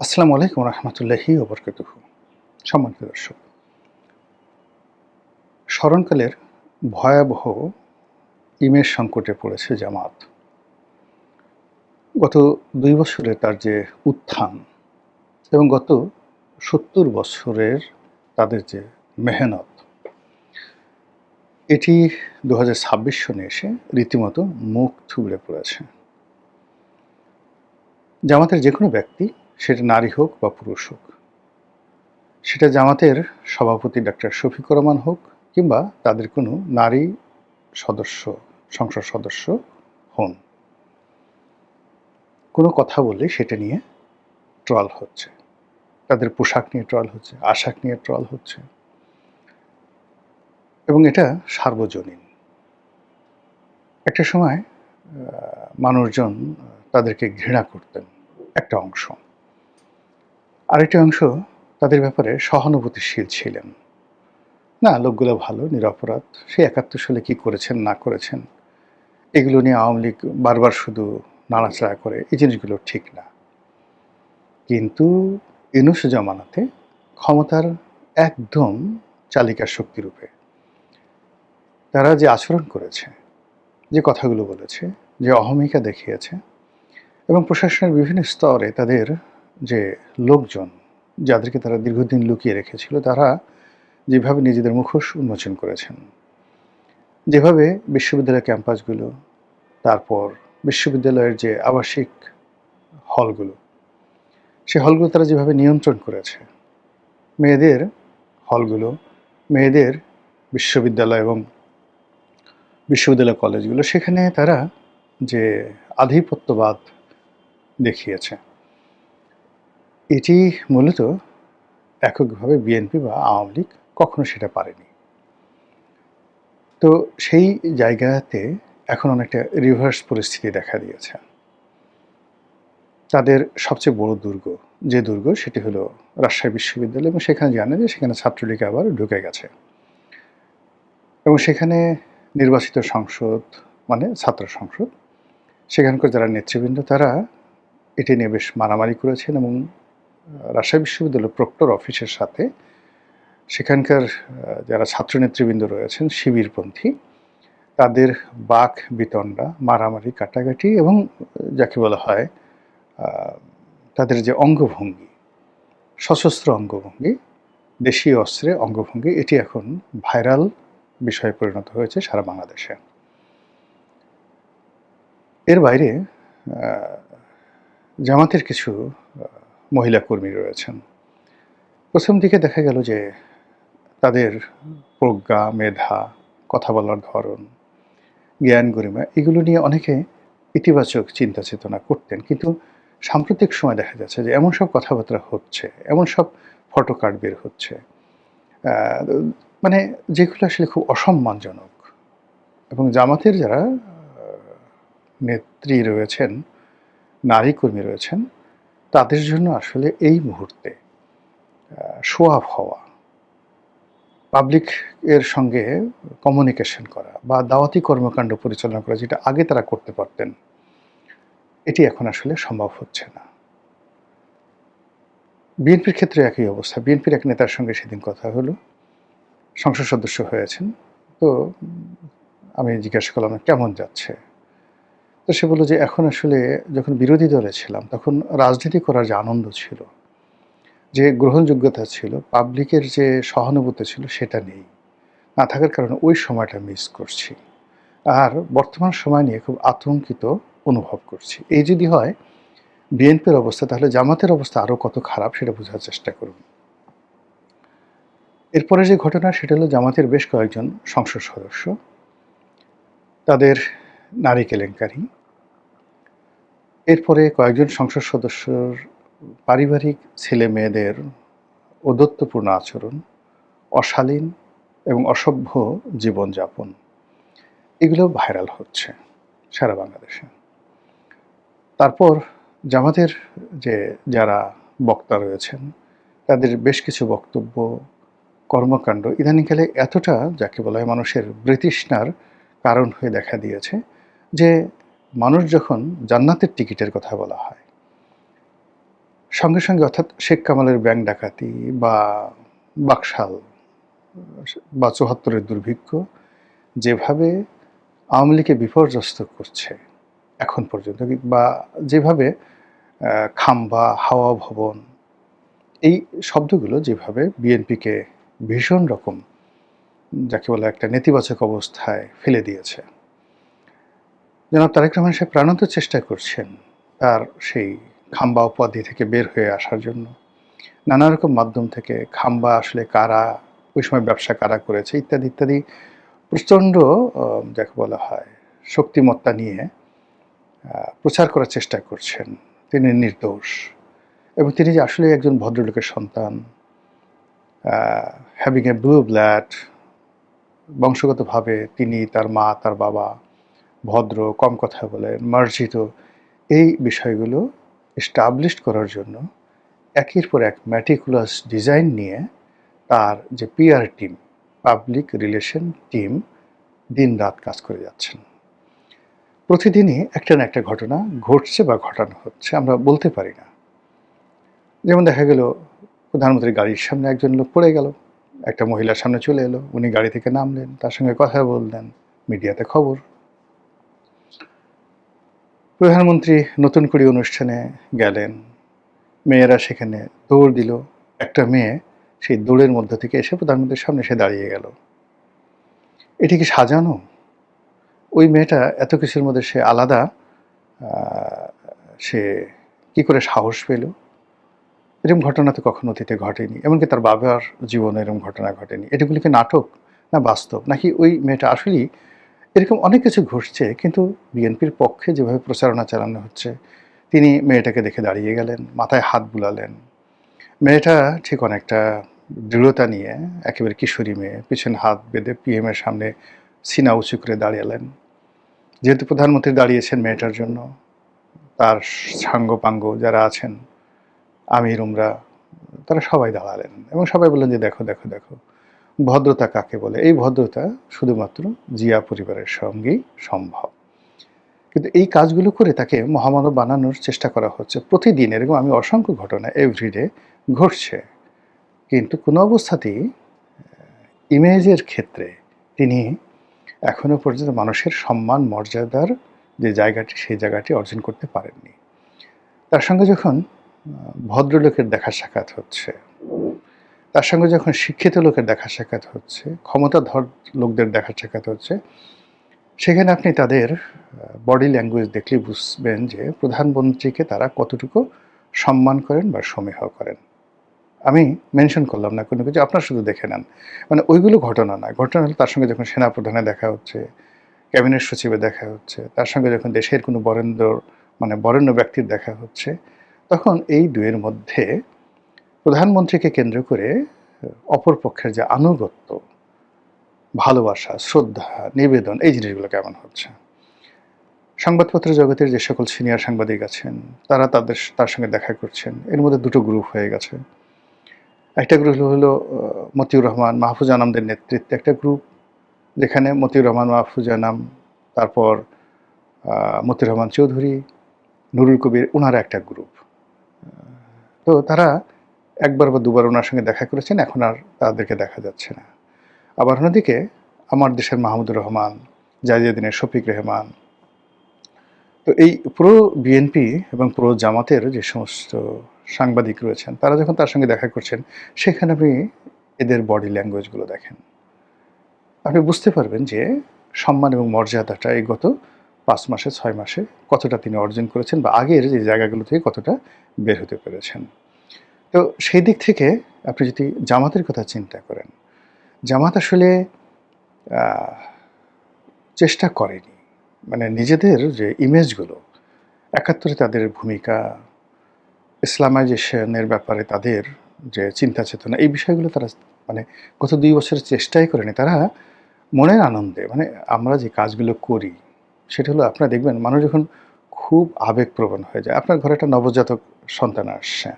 আসসালামু আলাইকুম রহমতুল্লাহি ওবরকাতুহু। সম্মানিত দর্শক, স্মরণকালের ভয়াবহ ইমেজ সংকটে পড়েছে জামাত। গত ২ বছরে তার যে উত্থান এবং গত ৭০ বছরের তাদের যে মেহনত, এটি ২০২৬ সনে এসে রীতিমতো মুখ থুবড়ে পড়েছে। জামাতের যে কোনো ব্যক্তি, সেটা নারী হোক বা পুরুষ হোক, সেটা জামাতের সভাপতি ডাক্তার শফিকুর রহমান হোক কিংবা তাদের কোনো নারী সদস্য, সংসদ সদস্য হন, কোনো কথা বললে সেটা নিয়ে ট্রল হচ্ছে। তাদের পোশাক নিয়ে ট্রল হচ্ছে, আশাক নিয়ে ট্রল হচ্ছে, এবং এটা সার্বজনীন। একটা সময় মানুষজন তাদেরকে ঘৃণা করতেন একটা অংশ, আরেকটা অংশ তাদের ব্যাপারে সহানুভূতিশীল ছিলেন। না, লোকগুলো ভালো, নিরপরাধ, সে ৭১ সালে কী করেছেন না করেছেন এগুলো নিয়ে আওয়ামী লীগ বারবার শুধু নাড়াচাড়া করে, এই জিনিসগুলো ঠিক না। কিন্তু ইউনূস জমানাতে ক্ষমতার একদম চালিকা শক্তিরূপে তারা যে আচরণ করেছে, যে কথাগুলো বলেছে, যে অহমিকা দেখিয়েছে, এবং প্রশাসনের বিভিন্ন স্তরে তাদের যে লোকজন, যাদেরকে তারা দীর্ঘদিন লুকিয়ে রেখেছিল, তারা যেভাবে নিজেদের মুখোশ উন্মোচন করেছেন, যেভাবে বিশ্ববিদ্যালয় ক্যাম্পাসগুলো, তারপর বিশ্ববিদ্যালয়ের যে আবাসিক হলগুলো, সেই হলগুলো তারা যেভাবে নিয়ন্ত্রণ করেছে, মেয়েদের হলগুলো, মেয়েদের বিশ্ববিদ্যালয় এবং বিশ্ববিদ্যালয় কলেজগুলো, সেখানে তারা যে আধিপত্যবাদ দেখিয়েছে, এটি মূলত এককভাবে বিএনপি বা আওয়ামী লীগ কখনো সেটা পারেনি। তো সেই জায়গাতে এখন অনেকটা রিভার্স পরিস্থিতি দেখা দিয়েছে। তাদের সবচেয়ে বড় দুর্গ, যে দুর্গ, সেটি হলো রাজশাহী বিশ্ববিদ্যালয়, এবং সেখানে জানে যে সেখানে ছাত্রলীগ আবার ঢুকে গেছে, এবং সেখানে নির্বাচিত সংসদ মানে ছাত্র সংসদ, সেখানকার যারা নেতৃবৃন্দ, তারা এটি নিয়ে বেশ মারামারি করেছেন, এবং রাজশাহী বিশ্ববিদ্যালয় প্রক্টর অফিসের সাথে সেখানকার যারা ছাত্র নেতৃবৃন্দ রয়েছেন শিবিরপন্থী, তাদের বাক বিতণ্ডা, মারামারি, কাটাকাটি, এবং যাকে বলা হয় তাদের যে অঙ্গভঙ্গি, সশস্ত্র অঙ্গভঙ্গি, দেশীয় অস্ত্রে অঙ্গভঙ্গি, এটি এখন ভাইরাল বিষয়ে পরিণত হয়েছে সারা বাংলাদেশে। এর বাইরে জামাতের কিছু মহিলা কর্মী রয়েছেন। প্রথম দিকে দেখা গেল যে তাদের প্রজ্ঞা, মেধা, কথা বলার ধরন, জ্ঞান গরিমা, এগুলো নিয়ে অনেকে ইতিবাচক চিন্তা চেতনা করতেন। কিন্তু সাম্প্রতিক সময় দেখা যাচ্ছে যে এমন সব কথাবার্তা হচ্ছে, এমন সব ফটো কার্ড বের হচ্ছে, মানে যেগুলো আসলে খুব অসম্মানজনক। এবং জামাতের যারা নেত্রী রয়েছেন, নারী কর্মী রয়েছেন, তাদের জন্য আসলে এই মুহূর্তে শো অফ হওয়া, পাবলিক এর সঙ্গে কমিউনিকেশন করা বা দাওয়াতি কর্মকাণ্ড পরিচালনা করা, যেটা আগে তারা করতে পারতেন, এটি এখন আসলে সম্ভব হচ্ছে না। বিএনপির ক্ষেত্রে একই অবস্থা। বিএনপির এক নেতার সঙ্গে সেদিন কথা হলো, সংসদ সদস্য হয়েছেন। তো আমি জিজ্ঞাসা করলাম, কেমন যাচ্ছে? তো সে বলল যে এখন আসলে যখন বিরোধী দলে ছিলাম তখন রাজনীতি করার যে আনন্দ ছিল, যে গ্রহণযোগ্যতা ছিল, পাবলিকের যে সহানুভূতি ছিল, সেটা নেই। না থাকার কারণে ওই সময়টা মিস করছি। আর বর্তমান সময় নিয়ে খুব আতঙ্কিত অনুভব করছি। এই যদি হয় বিএনপির অবস্থা, তাহলে জামাতের অবস্থা আরও কত খারাপ সেটা বোঝার চেষ্টা করুন। এরপরে যে ঘটনা, সেটা হলো জামাতের বেশ কয়েকজন সংসদ সদস্য, তাদের নারী কেলেঙ্কারি, এরপরে কয়েকজন সংসদ সদস্যর পারিবারিক ছেলে মেয়েদের ঔদ্ধত্যপূর্ণ আচরণ, অশালীন এবং অসভ্য জীবনযাপন, এগুলো ভাইরাল হচ্ছে সারা বাংলাদেশে। তারপর জামাতের যে যারা বক্তা রয়েছেন, তাদের বেশ কিছু বক্তব্য, কর্মকাণ্ড ইদানিংকালে এতটা, যাকে বলা হয়, মানুষের বৃতৃষ্ণার কারণ হয়ে দেখা দিয়েছে, যে মানুষ যখন জান্নাতের টিকিটের কথা বলা হয়, সঙ্গে, সঙ্গে অর্থাৎ শেখ কামালের ব্যাংক ডাকাতি বা বাকশাল বা ৭৪-এর দুর্ভিক্ষ যেভাবে আওয়ামী লীগকে বিপর্যস্ত করছে এখন পর্যন্ত বা যেভাবে খাম্বা, হাওয়া ভবন এই শব্দগুলো যেভাবে বিএনপিকে ভীষণ রকম যাকে বলে একটা নেতিবাচক অবস্থায় ফেলে দিয়েছে। জনাব তারেক রহমান সাহেব প্রাণান্ত চেষ্টা করছেন তার সেই খাম্বা উপাধি থেকে বের হয়ে আসার জন্য। নানা রকম মাধ্যম থেকে খাম্বা আসলে কারা, ওই সময় ব্যবসা কারা করেছে ইত্যাদি, ইত্যাদি প্রচণ্ড যাকে বলা হয় শক্তিমত্তা নিয়ে প্রচার করার চেষ্টা করছেন। তিনি নির্দোষ এবং তিনি যে আসলে একজন ভদ্রলোকের সন্তান, হ্যাভিং এ ব্লু ব্লাড, বংশগতভাবে তিনি, তার মা, তার বাবা ভদ্র, কম কথা বলেন, মার্জিত, এই বিষয়গুলো এস্টাবলিশড করার জন্য একের পর এক ম্যাটিকুলাস ডিজাইন নিয়ে তার যে PR team, public relation team দিন-রাত কাজ করে যাচ্ছেন। প্রতিদিনই একটা না একটা ঘটনা ঘটছে বা ঘটানো হচ্ছে, আমরা বলতে পারি না। যেমন দেখা গেল প্রধানমন্ত্রীর গাড়ির সামনে একজন লোক পড়ে গেল, একটা মহিলার সামনে চলে এলো, উনি গাড়ি থেকে নামলেন, তার সঙ্গে কথা বললেন, মিডিয়াতে খবর। প্রধানমন্ত্রী নতুন করে অনুষ্ঠানে গেলেন, মেয়েরা সেখানে দৌড় দিল, একটা মেয়ে সেই দৌড়ের মধ্য থেকে এসে প্রধানমন্ত্রীর সামনে এসে দাঁড়িয়ে গেল। এটি কি সাজানো? ওই মেয়েটা এত কিছুর মধ্যে সে আলাদা, সে কি করে সাহস পেল? এরকম ঘটনা তো কখনো অতীতে ঘটেনি, এমনকি তার বাবার জীবনে এরকম ঘটনা ঘটেনি। এটাগুলি কি নাটক না বাস্তব, নাকি ওই মেয়েটা আসলেই? এরকম অনেক কিছু ঘটছে, কিন্তু বিএনপির পক্ষে যেভাবে প্রচারণা চালানো হচ্ছে, তিনি মেয়েটাকে দেখে দাঁড়িয়ে গেলেন, মাথায় হাত বুলালেন। মেয়েটা ঠিক অনেকটা দৃঢ়তা নিয়ে, একেবারে কিশোরী মেয়ে, পিছনে হাত বেঁধে পিএমের সামনে সিনা উঁচু করে দাঁড়ালেন। যেহেতু প্রধানমন্ত্রী দাঁড়িয়েছেন মেয়েটার জন্য, তার সাঙ্গপাঙ্গ যারা আছেন, আমির উমরা, তারা সবাই দাঁড়ালেন এবং সবাই বললেন যে দেখো দেখো দেখো ভদ্রতা কাকে বলে। এই ভদ্রতা শুধুমাত্র জিয়া পরিবারের সঙ্গেই সম্ভব। কিন্তু এই কাজগুলো করে তাকে মহামানব বানানোর চেষ্টা করা হচ্ছে প্রতিদিন। এরকম আমি অসংখ্য ঘটনা এভরিডে ঘটছে, কিন্তু কোনো অবস্থাতেই ইমেজের ক্ষেত্রে তিনি এখনো পর্যন্ত মানুষের সম্মান মর্যাদার যে জায়গাটি, সেই জায়গাটি অর্জন করতে পারেননি। তার সঙ্গে যখন ভদ্রলোকের দেখা সাক্ষাৎ হচ্ছে, তার সঙ্গে যখন শিক্ষিত লোকের দেখা সাক্ষাৎ হচ্ছে, ক্ষমতাধর লোকদের দেখা সাক্ষাৎ হচ্ছে, সেখানে আপনি তাদের বডি ল্যাঙ্গুয়েজ দেখলে বুঝবেন যে প্রধানমন্ত্রীকে তারা কতটুকু সম্মান করেন বা সমীহ করেন। আমি মেনশন করলাম না কোনো কিছু, আপনারা শুধু দেখে নেন। মানে ওইগুলো ঘটনা না, ঘটনা হলো তার সঙ্গে যখন সেনাপ্রধানের দেখা হচ্ছে, ক্যাবিনেট সচিবের দেখা হচ্ছে, তার সঙ্গে যখন দেশের কোনো বরেণ্য ব্যক্তির দেখা হচ্ছে, তখন এই দুয়ের মধ্যে প্রধানমন্ত্রীকে কেন্দ্র করে অপর পক্ষের যে আনুগত্য, ভালোবাসা, শ্রদ্ধা, নিবেদন, এই জিনিসগুলো কেমন হচ্ছে। সংবাদপত্র জগতের যে সকল সিনিয়র সাংবাদিক আছেন, তারা তার সঙ্গে দেখা করছেন। এর মধ্যে দুটো গ্রুপ হয়ে গেছে। একটা গ্রুপ হলো মতিউর রহমান, মাহফুজ আনামদের নেতৃত্বে একটা গ্রুপ, যেখানে মতিউর রহমান, মাহফুজ আনাম, তারপর মতিউর রহমান চৌধুরী, নুরুল কবির, ওনারা একটা গ্রুপ। তো তারা একবার বা দুবার ওনার সঙ্গে দেখা করেছেন, এখন আর তাদেরকে দেখা যাচ্ছে না। আবার অন্যদিকে আমার দেশের মাহমুদুর রহমান, জাজিউদ্দিনের শফিক রেহমান, তো এই পুরো বিএনপি এবং পুরো জামাতের যে সমস্ত সাংবাদিক রয়েছেন, তারা যখন তার সঙ্গে দেখা করছেন, সেখানে আপনি এদের বডি ল্যাঙ্গুয়েজগুলো দেখেন, আপনি বুঝতে পারবেন যে সম্মান এবং মর্যাদাটা এই গত 5 মাসে 6 মাসে কতটা তিনি অর্জন করেছেন বা আগের যে জায়গাগুলো থেকে কতটা বের হতে পেরেছেন। তো সেই দিক থেকে আপনি যদি জামাতের কথা চিন্তা করেন, জামাত আসলে চেষ্টা করেনি, মানে নিজেদের যে ইমেজগুলো, ৭১-এ তাদের ভূমিকা, ইসলামাইজেশনের ব্যাপারে তাদের যে চিন্তা চেতনা, এই বিষয়গুলো তারা মানে গত 2 বছরের চেষ্টাই করেনি। তারা মনের আনন্দে, মানে আমরা যে কাজগুলো করি, সেটা হলো আপনারা দেখবেন মানুষ যখন খুব আবেগপ্রবণ হয়ে যায়, আপনার ঘরে একটা নবজাতক সন্তান আসছে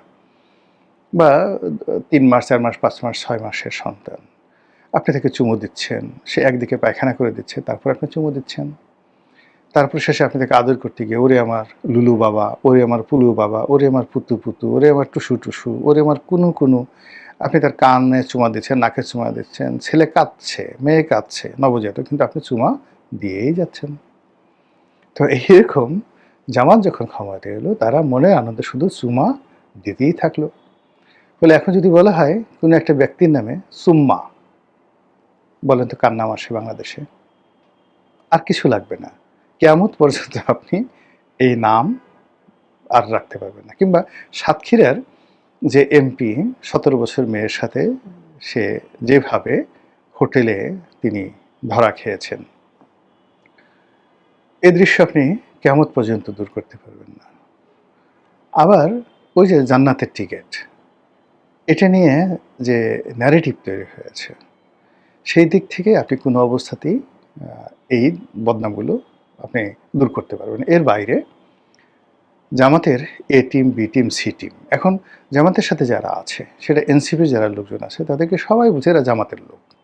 বা 3 মাস, 4 মাস, 5 মাস, 6 মাসের সন্তান, আপনি তাকে চুমু দিচ্ছেন, সে একদিকে পায়খানা করে দিচ্ছে, তারপর আপনি চুমু দিচ্ছেন। তারপর শেষে আপনি তাকে আদর করতে গিয়ে ওরে আমার লুলু বাবা, ওরে আমার পুলু বাবা, ওরে আমার পুতু পুতু, ওরে আমার টুসু টুসু, ওরে আমার কুনু কুনু। আপনি তার কানে চুমা দিচ্ছেন, নাকে চুমা দিচ্ছেন। ছেলে কাঁদছে, মেয়ে কাঁদছে, নবজাতক, কিন্তু আপনি চুমা দিয়েই যাচ্ছেন। তো এইরকম জামাত যখন ক্ষমতায় এলো তারা মনের আনন্দে শুধু চুমা দিতেই থাকলো। বলে এখন যদি বলা হয় কোনো একটা ব্যক্তির নামে সুম্মা, বলেন তো কার নাম আসে বাংলাদেশে? আর কিছু লাগবে না। কিয়ামত পর্যন্ত আপনি এই নাম আর রাখতে পারবেন না। কিংবা সাতক্ষীরার যে এমপি ১৭ বছর মেয়ের সাথে সে যেভাবে হোটেলে তিনি ধরা খেয়েছেন, এ দৃশ্য আপনি কিয়ামত পর্যন্ত দূর করতে পারবেন না। আবার ওই যে জান্নাতের টিকেট, এটা নিয়ে যে ন্যারেটিভ তৈরি হয়েছে, সেই দিক থেকে আপনি কোনো অবস্থাতেই এই বদনামগুলো আপনি দূর করতে পারবেন না। এর বাইরে জামাতের A team, B team, C team. এখন জামাতের সাথে যারা আছে, সেটা এনসিপির যারা লোকজন আছে, তাদেরকে সবাই বুঝে এরা জামাতের লোক।